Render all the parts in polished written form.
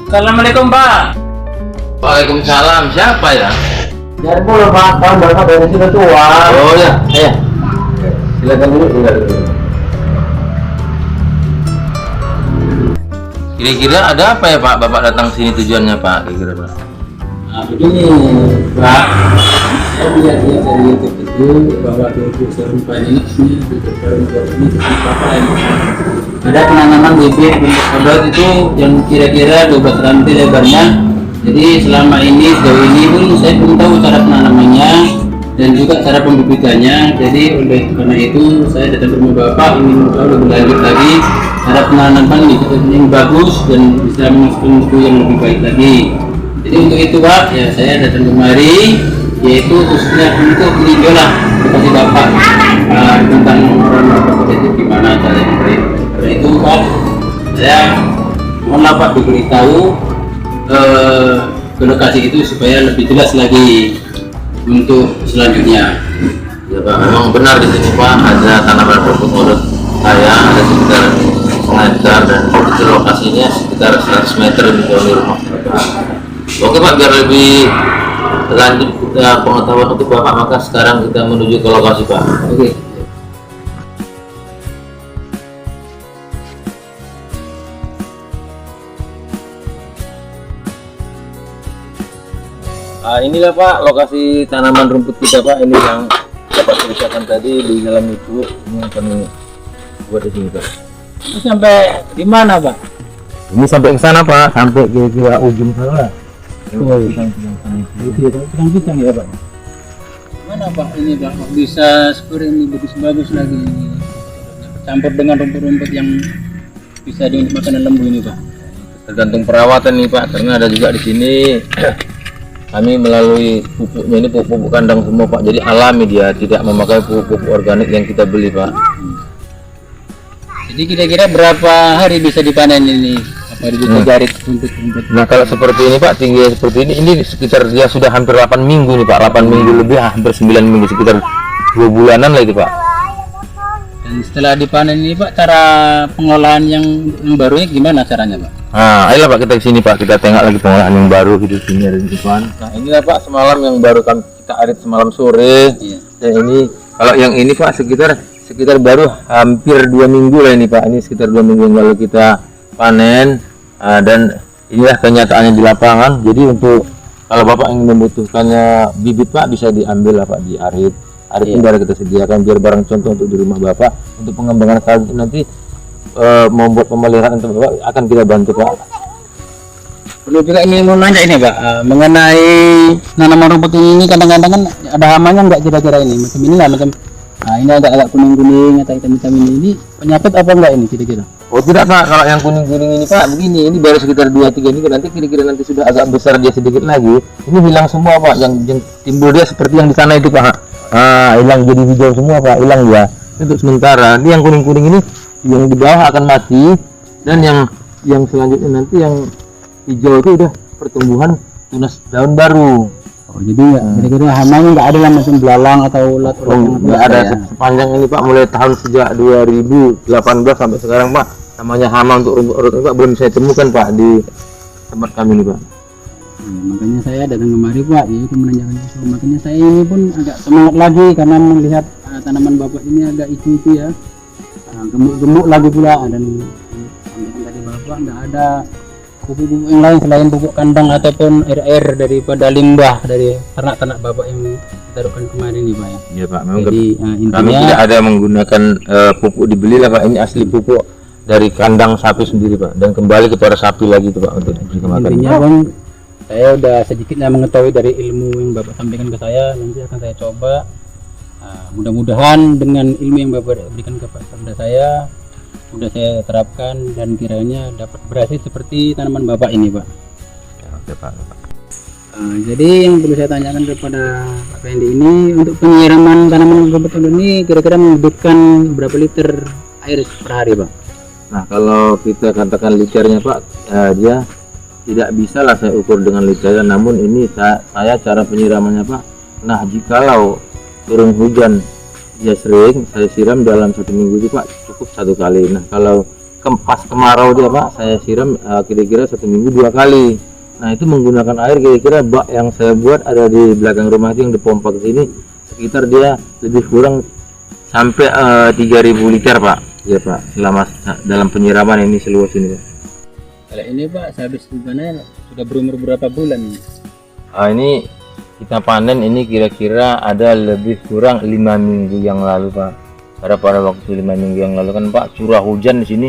Assalamualaikum Pak. Waalaikumsalam. Siapa ya? Jangan pula Pak, kan Bapak dari sudah tua. Oh ya, Silakan dulu, silakan dulu. Kira-kira ada apa ya Pak? Bapak datang sini tujuannya Pak? Kira-kira Pak? Nah, begini Pak, saya lihat dari YouTube itu bahwa di Serum ini ada penanaman bibit untuk kodok itu yang kira-kira 12 rantai lebarnya. Jadi selama ini sejauh ini pun saya belum tahu cara penanamannya dan juga cara pembibitannya. Jadi oleh karena itu saya datang ke rumah Bapak ingin tahu lebih lanjut lagi cara penanaman yang bagus dan bisa menghasilkan buku yang lebih baik lagi. Jadi untuk itu Pak, ya saya datang kemari yaitu khususnya untuk meninjau lah kasih Bapak tentang Bapak itu gimana cara yang baik. Karena itu Pak, saya mohonlah Pak diberitahu ke lokasi itu supaya lebih jelas lagi untuk selanjutnya. Ya Pak, memang benar di sini Pak ada tanaman rumput kodok saya ada sekitar meter dan itu lokasinya sekitar 100 meter dari rumah Bapak. Oke Pak, biar lebih lanjut kita pengetahuan untuk Bapak, maka sekarang kita menuju ke lokasi Pak. Oke. Inilah Pak lokasi tanaman rumput kita Pak. Ini yang Bapak ceritakan tadi di dalam itu. Ini yang kami buat di sini Pak. Ini sampai di mana Pak? Ini sampai ke sana Pak, sampai kira-kira ujung sana. Oh, pisang ya Pak. Mana Pak ini Pak? Kok bisa seperti ini bagus-bagus lagi campur dengan rumput-rumput yang bisa dimakan lembu ini Pak. Tergantung perawatan nih Pak, karena ada juga di sini kami melalui pupuknya ini pupuk kandang semua Pak, jadi alami dia, tidak memakai pupuk organik yang kita beli Pak. Jadi kira-kira berapa hari bisa dipanen ini? Apa bisa jarit rumput-rumput? Nah kalau seperti ini Pak, tinggi seperti ini sekitar dia sudah hampir 8 minggu nih Pak, 8 minggu lebih, hampir 9 minggu, sekitar 2 bulanan lah itu Pak. Dan setelah dipanen ini Pak, cara pengolahan yang barunya gimana caranya Pak? Nah ayolah Pak kita ke sini Pak, kita tengok lagi pengolahan yang baru di sini ada di depan. Nah inilah Pak semalam yang baru kan kita arit semalam sore. Iya. Dan ini kalau yang ini Pak sekitar baru hampir 2 minggu lah ini Pak, ini sekitar 2 minggu yang lalu kita panen. Dan inilah kenyataannya di lapangan. Jadi untuk kalau Bapak ingin membutuhkannya bibit Pak, bisa diambil lah Pak di arit pun sudah kita sediakan biar barang contoh untuk di rumah Bapak untuk pengembangan selanjutnya nanti membuat pemeliharaan untuk Bapak akan kita bantu Pak. Perlu juga ini mau nanya ini Pak, mengenai tanaman rumput ini kadang-kadang kan ada hamanya nggak kira-kira ini macam inilah macam ini agak kuning-kuning atau hitam-hitam ini penyakit apa enggak ini kira-kira? Oh tidak Pak, kalau yang kuning-kuning ini Pak begini, ini baru sekitar 2-3 minggu, nanti kira-kira nanti sudah agak besar dia sedikit lagi, ini hilang semua Pak, yang timbul dia seperti yang di sana itu Pak. Hilang jadi hijau semua Pak, hilang dia untuk sementara. Ini yang kuning-kuning ini yang di bawah akan mati, dan yang selanjutnya nanti yang hijau itu udah pertumbuhan tunas daun baru. Oh jadi ya kira-kira hamanya nggak ada lah macam belalang atau ulat Nggak ada sepanjang ini Pak, mulai tahun sejak 2018 sampai sekarang Pak, namanya hama untuk rumput Pak belum saya temukan Pak di tempat kami ini Pak. Makanya saya datang kemari Pak, yaitu menanyakan itu. Makanya saya ini pun agak semangat lagi karena melihat tanaman Bapak ini agak itu ya, gemuk-gemuk lagi pula, dan sampaikan tadi Bapak nggak ada pupuk-pupuk yang lain selain pupuk kandang ataupun air daripada limbah dari ternak-ternak Bapak yang ditaruhkan kemarin nih Pak ya. Iya Pak, memang Jadi kami intinya tidak ada menggunakan pupuk dibeli lah Pak, ini asli pupuk dari kandang sapi sendiri Pak, dan kembali kepada sapi lagi itu Pak untuk diberi makan. intinya Bang, saya udah sedikitnya mengetahui dari ilmu yang Bapak sampaikan ke saya, nanti akan saya coba. Mudah-mudahan dengan ilmu yang Bapak berikan kepada saya sudah saya terapkan dan kiranya dapat berhasil seperti tanaman Bapak ini Pak. Oke Pak. Jadi yang perlu saya tanyakan kepada Pak Fendi ini, untuk penyiraman tanaman rumput ini kira-kira membutuhkan berapa liter air per hari Pak? Nah kalau kita katakan liternya Pak, dia tidak bisa lah saya ukur dengan liter, namun ini saya cara penyiramannya Pak. Nah jikalau turun hujan dia sering, saya siram dalam 1 minggu itu Pak cukup 1 kali. Nah kalau pas kemarau dia Pak, saya siram kira-kira 1 minggu 2 kali. Nah itu menggunakan air kira-kira bak yang saya buat ada di belakang rumah itu yang dipompa ke sini, sekitar dia lebih kurang sampai 3000 liter Pak. Ya Pak, selama dalam penyiraman ini seluas ini Pak. Kalau ini Pak, sehabis dipanen sudah berumur berapa bulan ini? Ini kita panen ini kira-kira ada lebih kurang 5 minggu yang lalu Pak. Pada waktu 5 minggu yang lalu kan Pak, curah hujan di sini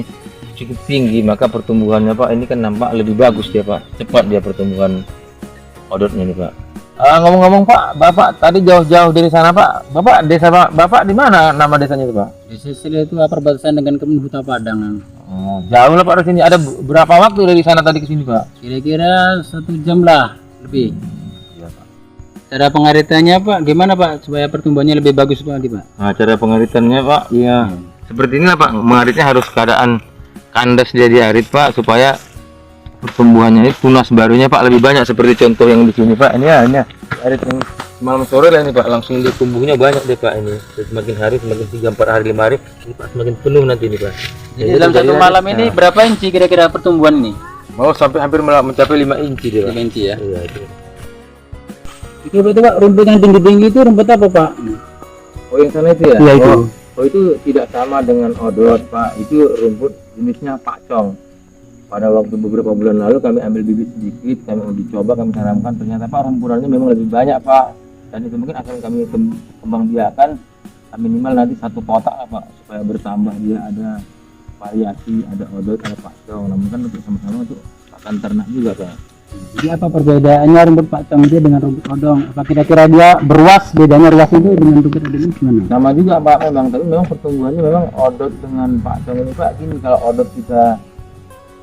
cukup tinggi, maka pertumbuhannya Pak ini kan nampak lebih bagus dia Pak, cepat dia pertumbuhan odotnya nih Pak. Ngomong-ngomong Pak, Bapak tadi jauh-jauh dari sana Pak, desa Bapak di mana nama desanya itu Pak? Di sisi itu perbatasan dengan Kebun Huta Padang. Jauh lah Pak dari sini. Ada berapa waktu dari sana tadi ke sini Pak? Kira-kira 1 jam lah lebih. Iya Pak. Cara pengaritannya Pak, gimana Pak supaya pertumbuhannya lebih bagus Pak? Nah, cara pengaritannya Pak, ya seperti inilah Pak. Mengaritnya harus keadaan kandas dia diarit Pak, supaya pertumbuhannya ini tunas barunya Pak lebih banyak, seperti contoh yang di sini Pak. Ini ya arit yang malam sore lah ini Pak, langsung dia tumbuhnya banyak deh Pak ini. Semakin hari, semakin 3-4 hari 5 hari ini Pak, semakin penuh nanti ini Pak. Jadi dalam satu malam ini berapa inci kira-kira pertumbuhan ini? Mau sampai hampir mencapai 5 inci dia Pak. 5 inci ya. Iya itu. Itu betul Pak, rumput yang tinggi-tinggi itu rumput apa Pak? Oh yang sana itu ya? Iya, itu. Oh itu tidak sama dengan odot Pak, itu rumput jenisnya pakcong. Pada waktu beberapa bulan lalu kami ambil bibit sedikit, kami uji coba, kami tanamkan, ternyata Pak rumpunannya memang lebih banyak Pak. Dan itu mungkin akan kami kembang biakan minimal nanti 1 kotak lah Pak, supaya bertambah dia ada variasi, ada odot, ada pakcong. Namun kan untuk sama-sama untuk pakan ternak juga Pak. Jadi apa perbedaannya rumput pakcong dia dengan rumput odong? Apa kira-kira dia beruas, bedanya ruas itu dengan rumput odong ini gimana? Sama juga Pak memang, tapi memang pertumbuhannya memang odot dengan pakcong ini Pak. Gini, kalau odot kita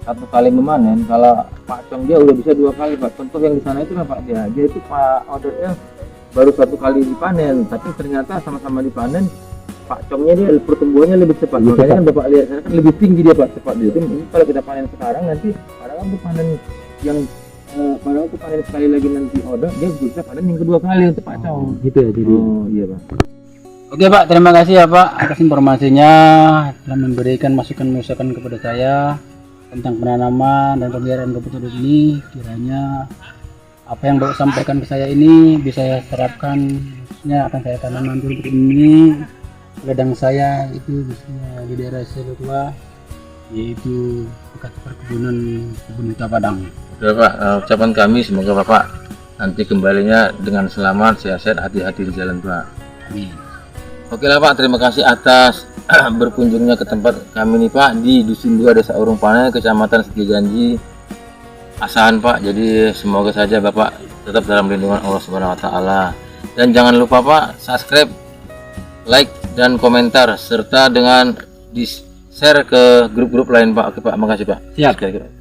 1 kali memanen, kalau pakcong dia udah bisa 2 kali Pak. Contoh yang di sana itu kan Pak, dia itu Pak odotnya baru 1 kali dipanen, tapi ternyata sama-sama dipanen pakcongnya dia pertumbuhannya lebih cepat. Makanya kan Bapak lihat sana kan lebih tinggi dia Pak, cepat dia. Itu kalau kita panen sekarang nanti pada waktu panen yang pada waktu panen sekali lagi nanti odot, dia bisa panen yang kedua kali untuk pakcong. Gitu ya jadi. Oh iya Pak. Oke Pak, terima kasih ya Pak atas informasinya, telah memberikan masukan-masukan kepada saya tentang penanaman dan pemeliharaan rumput odot ini. Kiranya apa yang Bapak sampaikan ke saya ini bisa saya terapkan, khususnya akan saya tanam nanti rumput ini. Ladang saya itu di daerah Selutua, yaitu bekas perkebunan Kebun Huta Padang. Udah Pak, ucapan kami semoga Bapak nanti kembalinya dengan selamat, sehat-sehat, hati-hati di jalan Pak. Amin. Oke lah Pak, terima kasih atas berkunjungnya ke tempat kami nih Pak, di Dusun 2 Desa Urung Panen, Kecamatan Setijanji, Asahan Pak. Jadi semoga saja Bapak tetap dalam lindungan Allah Subhanahu wa taala. Dan jangan lupa Pak, subscribe, like dan komentar serta dengan di share ke grup-grup lain Pak. Oke Pak, makasih Pak. Siap. Sekali-kali.